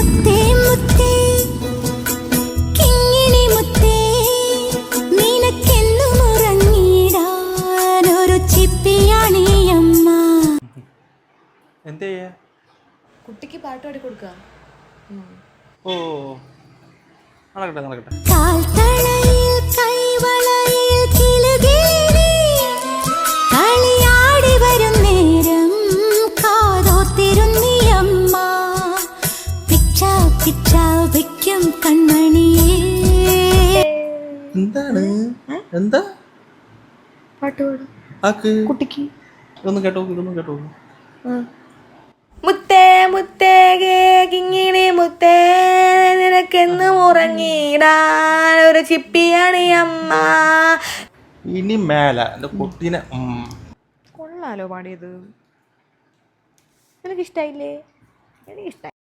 മുത്തേ മുത്തേ കിങ്ങിണി മുത്തേ നിനക്കെന്നും ഉറങ്ങിടാൻ ഒരു ചിപ്പിയാണ് ഈ അമ്മ. എന്ത് ചെയ്യാ? കുട്ടിക്ക് പാട്ട് പാടി കൊടുക്കുക. ഓ നടക്കട്ടെ നടക്കട്ടെ. കാൽത്തളയിൽ കൈവളയിൽ കിലുകിലി കളിയാടി വരും നേരം കാതോത്തിരുന്നീ അമ്മ. പിച്ച പിച്ച വയ്ക്കും കൺമണിയേ. എന്താണ് എന്താ പാട്ട് പാടും ആക്ക് കുട്ടിക്ക്. ഇതൊന്നും കേട്ടോ ഇതൊന്നും കേട്ടോ. മുത്തേ മുത്തേ കിങ്ങിണി മുത്തേ നിനക്കെന്നും ഉറങ്ങിടാൻ ഒരു ചിപ്പിയാണ് ഈ അമ്മ. ഇനി മേല എൻ്റെ കുട്ടീനെ കൊള്ളാലോ പാടിയത്. നിനക്കിഷ്ടായില്ലേ? എനിക്കിഷ്ടായി.